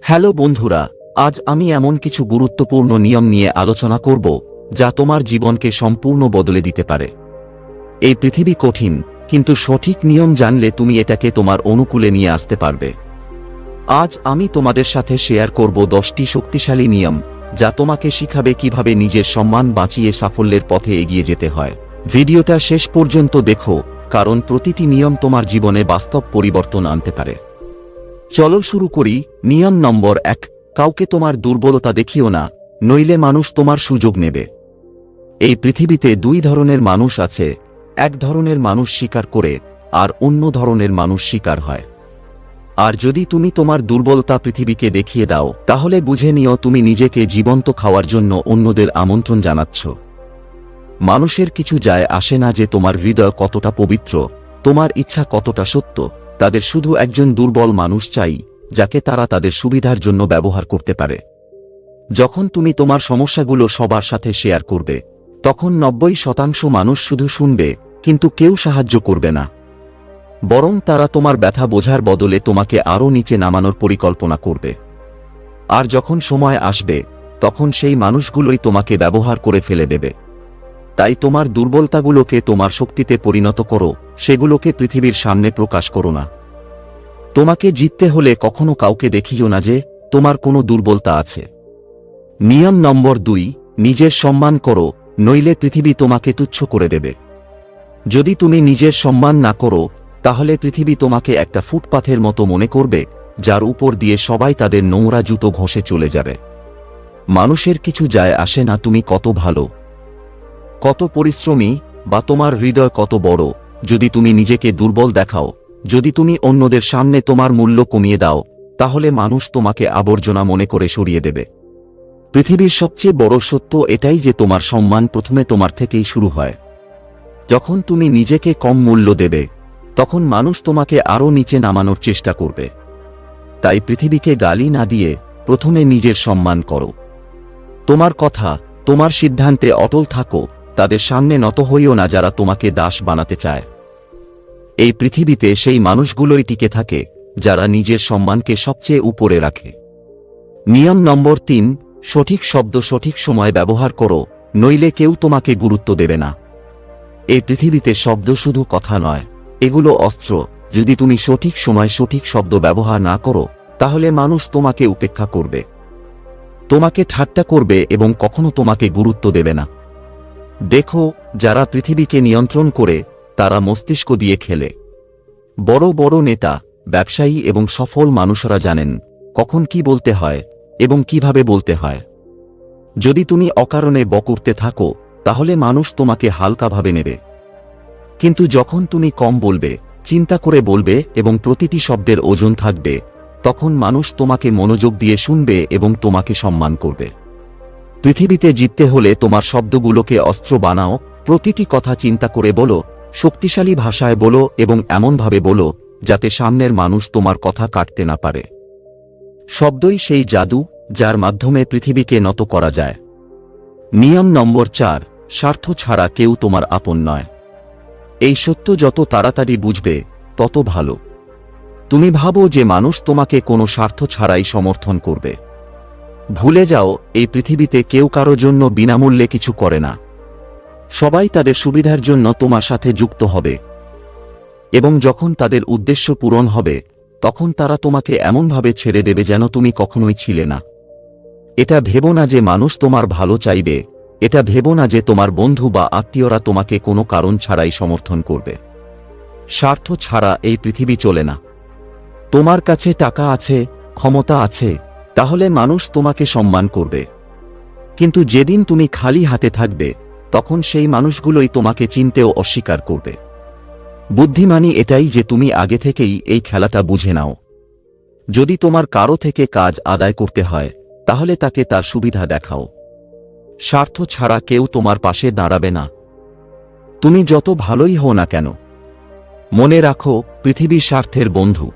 Hello বন্ধুরা, আজ আমি এমন কিছু গুরুত্বপূর্ণ নিয়ম নিয়ে আলোচনা করব যা তোমার জীবনকে সম্পূর্ণ বদলে দিতে পারে। এই পৃথিবী কঠিন, কিন্তু সঠিক নিয়ম জানলে তুমি এটাকে তোমার অনুকূলে নিয়ে আসতে পারবে। আজ আমি তোমাদের সাথে শেয়ার করব 10টি শক্তিশালী নিয়ম যা তোমাকে শিখাবে কিভাবে নিজের সম্মান বাঁচিয়ে সাফল্যের পথে এগিয়ে যেতে হয়। ভিডিওটা শেষ পর্যন্ত দেখো, কারণ প্রতিটি নিয়ম তোমার জীবনে বাস্তব পরিবর্তন আনতে পারে। চলো শুরু করি। নিয়ম নম্বর 1, কাউকে তোমার দুর্বলতা দেখিও না, নইলে মানুষ তোমার সুযোগ নেবে। এই পৃথিবীতে দুই ধরনের মানুষ আছে, এক ধরনের মানুষ স্বীকার করে আর অন্য ধরনের মানুষ স্বীকার হয়। আর যদি তুমি তোমার দুর্বলতা পৃথিবীকে দেখিয়ে দাও, তাহলে বুঝে নিও তুমি নিজেকে জীবন্ত খাওয়ার জন্য অন্যদের আমন্ত্রণ জানাচ্ছ। মানুষের কিছু যায় আসে না যে তোমার হৃদয় কতটা পবিত্র, তোমার ইচ্ছা কতটা সত্য। তাদের শুধু একজন দুর্বল মানুষ চাই, যাকে তারা তাদের সুবিধার জন্য ব্যবহার করতে পারে। যখন তুমি তোমার সমস্যাগুলো সবার সাথে শেয়ার করবে, তখন 90% মানুষ শুধু শুনবে, কিন্তু কেউ সাহায্য করবে না। বরং তারা তোমার ব্যথা বোঝার বদলে তোমাকে আরও নিচে নামানোর পরিকল্পনা করবে। আর যখন সময় আসবে, তখন সেই মানুষগুলোই তোমাকে ব্যবহার করে ফেলে দেবে। তাই তোমার দুর্বলতাগুলোকে তোমার শক্তিতে পরিণত করো, সেগুলোকে পৃথিবীর সামনে প্রকাশ করো না। তোমাকে জিততে হলে কখনো কাউকে দেখিও না যে তোমার কোনো দুর্বলতা আছে। নিয়ম নম্বর 2, নিজের সম্মান করো, নইলে পৃথিবী তোমাকে তুচ্ছ করে দেবে। যদি তুমি নিজের সম্মান না করো, তাহলে পৃথিবী তোমাকে একটা ফুটপাথের মতো মনে করবে, যার উপর দিয়ে সবাই তাদের নোংরা জুতো ঘষে চলে যাবে। মানুষের কিছু যায় আসে না তুমি কত ভালো, কত পরিশ্রমী বা তোমার হৃদয় কত বড়। যদি তুমি নিজেকে দুর্বল দেখাও, যদি তুমি অন্যদের সামনে তোমার মূল্য কমিয়ে দাও, তাহলে মানুষ তোমাকে আবর্জনা মনে করে সরিয়ে দেবে। পৃথিবীর সবচেয়ে বড় সত্য এটাই যে তোমার সম্মান প্রথমে তোমার থেকেই শুরু হয়। যখন তুমি নিজেকে কম মূল্য দেবে, তখন মানুষ তোমাকে আরও নিচে নামানোর চেষ্টা করবে। তাই পৃথিবীকে গালি না দিয়ে প্রথমে নিজের সম্মান করো। তোমার কথা, তোমার সিদ্ধান্তে অটল থাকো, তাদের সামনে নত হইও না যারা তোমাকে দাস বানাতে চায়। এই পৃথিবীতে সেই মানুষগুলোই টিকে থাকে যারা নিজের সম্মানকে সবচেয়ে উপরে রাখে। নিয়ম নম্বর 3, সঠিক শব্দ সঠিক সময় ব্যবহার করো, নইলে কেউ তোমাকে গুরুত্ব দেবে না। এই পৃথিবীতে শব্দ শুধু কথা নয়, এগুলো অস্ত্র। যদি তুমি সঠিক সময় সঠিক শব্দ ব্যবহার না করো, তাহলে মানুষ তোমাকে উপেক্ষা করবে, তোমাকে ঠাট্টা করবে এবং কখনো তোমাকে গুরুত্ব দেবে না। দেখো, যারা পৃথিবীকে নিয়ন্ত্রণ করে, তারা মস্তিষ্ক দিয়ে খেলে। বড় বড় নেতা, ব্যবসায়ী এবং সফল মানুষরা জানেন কখন কি বলতে হয় এবং কিভাবে বলতে হয়। যদি তুমি অকারণে বকুরতে থাকো, তাহলে মানুষ তোমাকে হালকাভাবে নেবে। কিন্তু যখন তুমি কম বলবে, চিন্তা করে বলবে এবং প্রতিটি শব্দের ওজন থাকবে, তখন মানুষ তোমাকে মনোযোগ দিয়ে শুনবে এবং তোমাকে সম্মান করবে। পৃথিবীতে জিততে হলে তোমার শব্দগুলোকে অস্ত্র বানাও। প্রতিটি কথা চিন্তা করে বলো, শক্তিশালী ভাষায় বলো এবং এমনভাবে বলো যাতে সামনের মানুষ তোমার কথা কাটতে না পারে। শব্দই সেই জাদু যার মাধ্যমে পৃথিবীকে নত করা যায়। নিয়ম নম্বর 4, স্বার্থ ছাড়া কেউ তোমার আপন নয়। এই সত্য যত তাড়াতাড়ি বুঝবে, তত ভালো। তুমি ভাবো যে মানুষ তোমাকে কোনো স্বার্থ ছাড়াই সমর্থন করবে। ভুলে যাও, এই পৃথিবীতে কেউ কারো জন্য বিনামূল্যে কিছু করে না। সবাই তাদের সুবিধার জন্য তোমার সাথে যুক্ত হবে, এবং যখন তাদের উদ্দেশ্য পূরণ হবে, তখন তারা তোমাকে এমনভাবে ছেড়ে দেবে যেন তুমি কখনোই ছিলে না। এটা ভেবো না যে মানুষ তোমার ভালো চাইবে, এটা ভেবো না যে তোমার বন্ধু বা আত্মীয়রা তোমাকে কোনো কারণ ছাড়াই সমর্থন করবে। স্বার্থ ছাড়া এই পৃথিবী চলে না। তোমার কাছে টাকা আছে, ক্ষমতা আছে, তাহলে মানুষ তোমাকে সম্মান করবে। কিন্তু যেদিন তুমি খালি হাতে থাকবে, তখন সেই মানুষগুলোই তোমাকে চিনতেও অস্বীকার করবে। বুদ্ধিমানী এটাই যে তুমি আগে থেকেই এই খেলাটা বুঝে নাও। যদি তোমার কারো থেকে কাজ আদায় করতে হয়, তাহলে তাকে তার সুবিধা দেখাও। স্বার্থ ছাড়া কেউ তোমার পাশে দাঁড়াবে না, তুমি যত ভালোই হও না কেন। মনে রাখো, পৃথিবী স্বার্থের বন্ধু।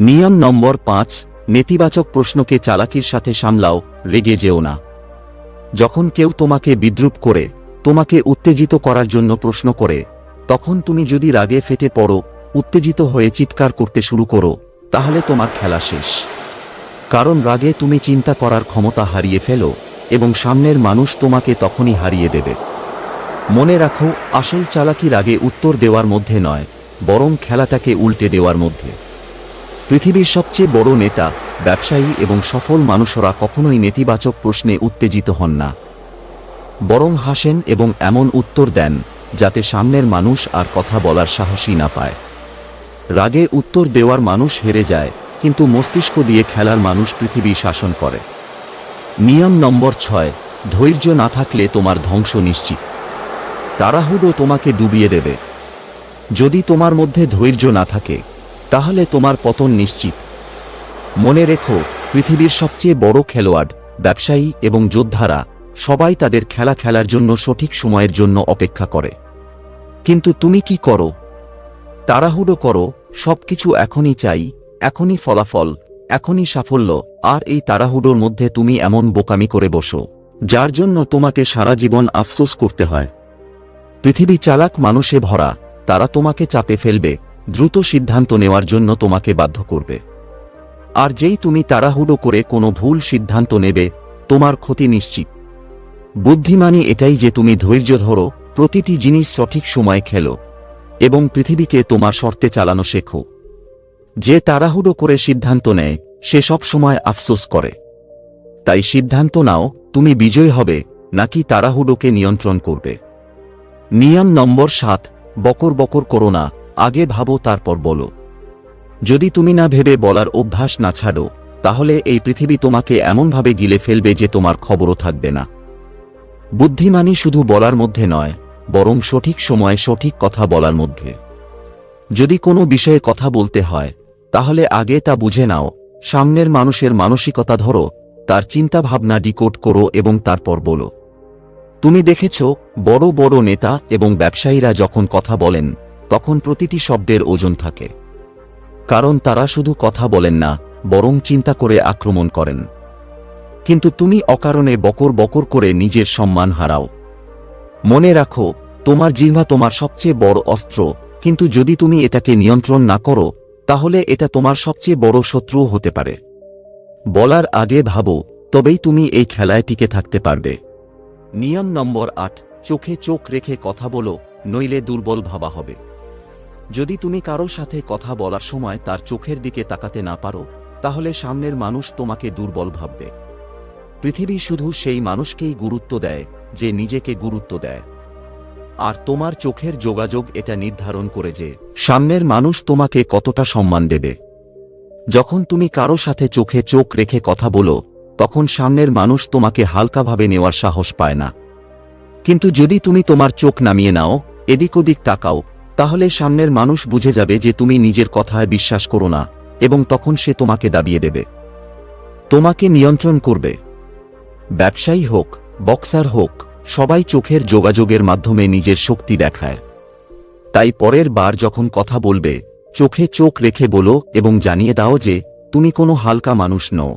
নিয়ম নম্বর 5, নেতিবাচক প্রশ্নকে চালাকির সাথে সামলাও, রেগে যেও না। যখন কেউ তোমাকে বিদ্রূপ করে, তোমাকে উত্তেজিত করার জন্য প্রশ্ন করে, তখন তুমি যদি রাগে ফেটে পড়ো, উত্তেজিত হয়ে চিৎকার করতে শুরু করো, তাহলে তোমার খেলা শেষ। কারণ রাগে তুমি চিন্তা করার ক্ষমতা হারিয়ে ফেলো এবং সামনের মানুষ তোমাকে তখনই হারিয়ে দেবে। মনে রাখো, আসল চালাকি রাগে উত্তর দেওয়ার মধ্যে নয়, বরং খেলাটাকে উল্টে দেওয়ার মধ্যে। পৃথিবীর সবচেয়ে বড় নেতা, ব্যবসায়ী এবং সফল মানুষরা কখনোই নেতিবাচক প্রশ্নে উত্তেজিত হন না, বরং হাসেন এবং এমন উত্তর দেন যাতে সামনের মানুষ আর কথা বলার সাহসই না পায়। রাগে উত্তর দেওয়ার মানুষ হেরে যায়, কিন্তু মস্তিষ্ক দিয়ে খেলার মানুষ পৃথিবী শাসন করে। নিয়ম নম্বর 6, ধৈর্য না থাকলে তোমার ধ্বংস নিশ্চিত। তাড়াহুড়ো তোমাকে ডুবিয়ে দেবে। যদি তোমার মধ্যে ধৈর্য না থাকে, তাহলে তোমার পতন নিশ্চিত। মনে রেখো, পৃথিবীর সবচেয়ে বড় খেলোয়াড়, ব্যবসায়ী এবং যোদ্ধারা সবাই তাদের খেলা খেলার জন্য সঠিক সময়ের জন্য অপেক্ষা করে। কিন্তু তুমি কি করো? তাড়াহুড়ো করো, সবকিছু এখনই চাই, এখনই ফলাফল, এখনই সাফল্য, আর এই তাড়াহুড়োর মধ্যে তুমি এমন বোকামি করে বসো যার জন্য তোমাকে সারা জীবন আফসোস করতে হয়। পৃথিবী চালাক মানুষে ভরা, তারা তোমাকে চাপে ফেলবে, দ্রুত সিদ্ধান্ত নেওয়ার জন্য তোমাকে বাধ্য করবে। আর যেই তুমি তাড়াহুড়ো করে কোনো ভুল সিদ্ধান্ত নেবে, তোমার ক্ষতি নিশ্চিত। বুদ্ধিমানী এটাই যে তুমি ধৈর্য ধরো, প্রতিটি জিনিস সঠিক সময়ে খেলো এবং পৃথিবীকে তোমার শর্তে চালানো শেখো। যে তাড়াহুড়ো করে সিদ্ধান্ত নেয়, সে সব সময় আফসোস করে। তাই সিদ্ধান্ত নাও, তুমি বিজয় হবে নাকি তাড়াহুড়োকে নিয়ন্ত্রণ করবে। নিয়ম নম্বর 7, বকর বকর করো না, আগে ভাবো তারপর বলো। যদি তুমি না ভেবে বলার অভ্যাস না ছাড়ো, তাহলে এই পৃথিবী তোমাকে এমনভাবে গিলে ফেলবে যে তোমার খবরও থাকবে না। বুদ্ধিমানী শুধু বলার মধ্যে নয়, বরং সঠিক সময়ে সঠিক কথা বলার মধ্যে। যদি কোনো বিষয়ে কথা বলতে হয়, তাহলে আগে তা বুঝে নাও, সামনের মানুষের মানসিকতা ধরো, তার চিন্তাভাবনা ডিকোড করো এবং তারপর বলো। তুমি দেখেছ, বড় বড় নেতা এবং ব্যবসায়ীরা যখন কথা বলেন, তখন প্রতিটি শব্দের ওজন থাকে। কারণ তারা শুধু কথা বলেন না, বরং চিন্তা করে আক্রমণ করেন। কিন্তু তুমি অকারণে বকর বকর করে নিজের সম্মান হারাও। মনে রাখো, তোমার জিহ্বা তোমার সবচেয়ে বড় অস্ত্র, কিন্তু যদি তুমি এটাকে নিয়ন্ত্রণ না করো, তাহলে এটা তোমার সবচেয়ে বড় শত্রুও হতে পারে। বলার আগে ভাবো, তবেই তুমি এই খেলায় টিকে থাকতে পারবে। নিয়ম নম্বর 8, চোখে চোখ রেখে কথা বলো, নইলে দুর্বল ভাবা হবে। যদি তুমি কারো সাথে কথা বলার সময় তার চোখের দিকে তাকাতে না পারো, তাহলে সামনের মানুষ তোমাকে দুর্বল ভাববে। পৃথিবী শুধু সেই মানুষকেই গুরুত্ব দেয় যে নিজেকে গুরুত্ব দেয়। আর তোমার চোখের যোগাযোগ এটা নির্ধারণ করে যে সামনের মানুষ তোমাকে কতটা সম্মান দেবে। যখন তুমি কারো সাথে চোখে চোখ রেখে কথা বলো, তখন সামনের মানুষ তোমাকে হালকাভাবে নেওয়ার সাহস পায় না। কিন্তু যদি তুমি তোমার চোখ নামিয়ে নাও, এদিক ওদিক তাকাও, তাহলে সামনের মানুষ বুঝে যাবে যে তুমি নিজের কথায় বিশ্বাস করো না, এবং তখন সে তোমাকে দাবিয়ে দেবে, তোমাকে নিয়ন্ত্রণ করবে। ব্যবসায়ী হোক, বক্সার হোক, সবাই চোখের যোগাযোগের মাধ্যমে নিজের শক্তি দেখায়। তাই পরের বার যখন কথা বলবে, চোখে চোখ রেখে বলো এবং জানিয়ে দাও যে তুমি কোনো হালকা মানুষ নও।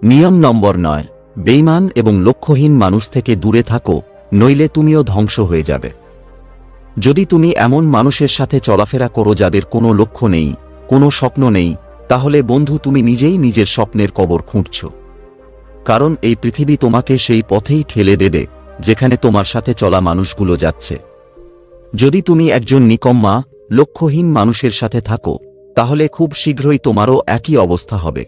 নিয়ম নম্বর 9, বেঈমান এবং লক্ষ্যহীন মানুষ থেকে দূরে থাকো, নইলে তুমিও ধ্বংস হয়ে যাবে। যদি তুমি এমন মানুষের সাথে চলাফেরা করো যাদের কোনো লক্ষ্য নেই, কোনো স্বপ্ন নেই, তাহলে বন্ধু তুমি নিজেই নিজের স্বপ্নের কবর খুঁড়ছ। কারণ এই পৃথিবী তোমাকে সেই পথেই ঠেলে দেবে যেখানে তোমার সাথে চলা মানুষগুলো যাচ্ছে। যদি তুমি একজন নিকম্মা, লক্ষ্যহীন মানুষের সাথে থাকো, তাহলে খুব শীঘ্রই তোমারও একই অবস্থা হবে।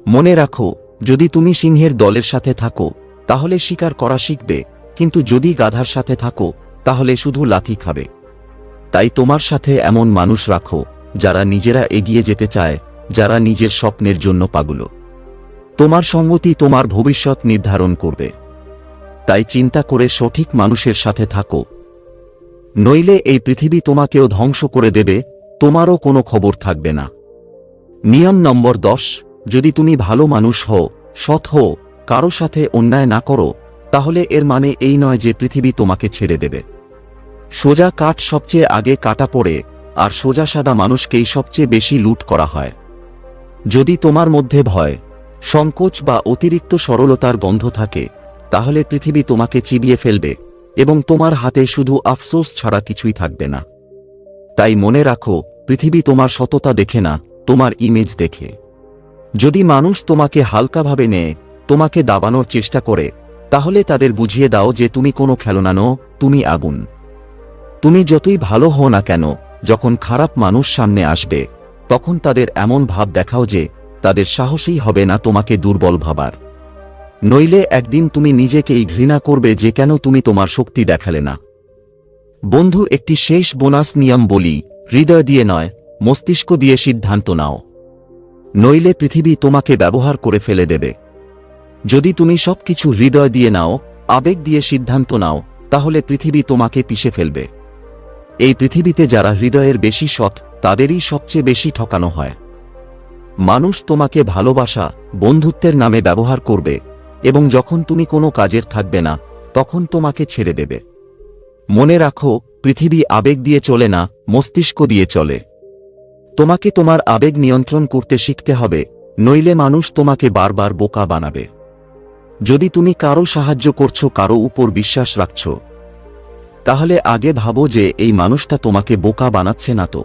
মনে রাখো, যদি তুমি সিংহের দলের সাথে থাকো, তাহলে শিকার করা শিখবে, কিন্তু যদি গাধার সাথে থাকো, তাহলে শুধু লাথি খাবে। তাই তোমার সাথে এমন মানুষ রাখো যারা নিজেরা এগিয়ে যেতে চায়, যারা নিজের স্বপ্নের জন্য পাগল। তোমার সঙ্গতি তোমার ভবিষ্যৎ নির্ধারণ করবে। তাই চিন্তা করে সঠিক মানুষের সাথে থাকো, নইলে এই পৃথিবী তোমাকেও ধ্বংস করে দেবে, তোমারও কোনো খবর থাকবে না। নিয়ম নম্বর 10, যদি তুমি ভালো মানুষ হও, সৎ হও, কারো সাথে অন্যায় না করো, তাহলে এর মানে এই নয় যে পৃথিবী তোমাকে ছেড়ে দেবে। সোজা কাঠ সবচেয়ে আগে কাটা পড়ে, আর সোজা সাদা মানুষকেই সবচেয়ে বেশি লুট করা হয়। যদি তোমার মধ্যে ভয়, সংকোচ বা অতিরিক্ত সরলতার গন্ধ থাকে, তাহলে পৃথিবী তোমাকে চিবিয়ে ফেলবে এবং তোমার হাতে শুধু আফসোস ছাড়া কিছুই থাকবে না। তাই মনে রাখো, পৃথিবী তোমার সততা দেখে না, তোমার ইমেজ দেখে। যদি মানুষ তোমাকে হালকাভাবে নেয়, তোমাকে দাবানোর চেষ্টা করে, তাহলে তাদের বুঝিয়ে দাও যে তুমি কোনো খেলনা নও, তুমি আগুন। তুমি যতই ভালো হও না কেন, যখন খারাপ মানুষ সামনে আসবে, তখন তাদের এমন ভাব দেখাও যে তাদের সাহসই হবে না তোমাকে দুর্বল ভাবার। নইলে একদিন তুমি নিজেকেই ঘৃণা করবে যে কেন তুমি তোমার শক্তি দেখালে না। বন্ধু, একটি শেষ বোনাস নিয়ম বলি, হৃদয় দিয়ে নয়, মস্তিষ্ক দিয়ে সিদ্ধান্ত নাও। নইলে পৃথিবী তোমাকে ব্যবহার করে ফেলে দেবে। যদি তুমি সবকিছু হৃদয় দিয়ে নাও, আবেগ দিয়ে সিদ্ধান্ত নাও, তাহলে পৃথিবী তোমাকে পিষে ফেলবে। এই পৃথিবীতে যারা হৃদয়ের বেশি সৎ, তাদেরই সবচেয়ে বেশি ঠকানো হয়। মানুষ তোমাকে ভালোবাসা, বন্ধুত্বের নামে ব্যবহার করবে, এবং যখন তুমি কোনো কাজের থাকবে না, তখন তোমাকে ছেড়ে দেবে। মনে রাখো, পৃথিবী আবেগ দিয়ে চলে না, মস্তিষ্ক দিয়ে চলে। তোমাকে তোমার আবেগ নিয়ন্ত্রণ করতে শিখতে হবে, নইলে মানুষ তোমাকে বারবার বোকা বানাবে। যদি তুমি কারো সাহায্য করছো, কারো উপর বিশ্বাস রাখছ, তাহলে আগে ভাবো যে এই মানুষটা তোমাকে বোকা বানাচ্ছে না তো।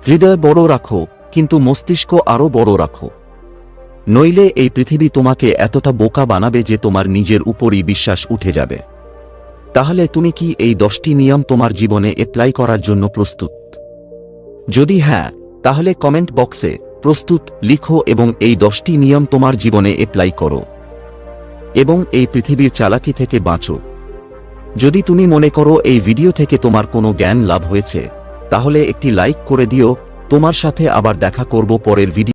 হৃদয় বড় রাখো, কিন্তু মস্তিষ্ক আরও বড় রাখো। নইলে এই পৃথিবী তোমাকে এতটা বোকা বানাবে যে তোমার নিজের উপরই বিশ্বাস উঠে যাবে। তাহলে তুমি কি এই 10টি নিয়ম তোমার জীবনে অ্যাপ্লাই করার জন্য প্রস্তুত? যদি হ্যাঁ, তাহলে কমেন্ট বক্সে প্রস্তুত লিখো এবং এই 10টি নিয়ম তোমার জীবনে অ্যাপ্লাই করো এবং এই পৃথিবীর চালাকি থেকে বাঁচো। যদি তুমি মনে করো এই ভিডিও থেকে তোমার কোনো জ্ঞান লাভ হয়েছে, তাহলে একটি লাইক করে দিও। তোমার সাথে আবার দেখা করব পরের ভিডিও।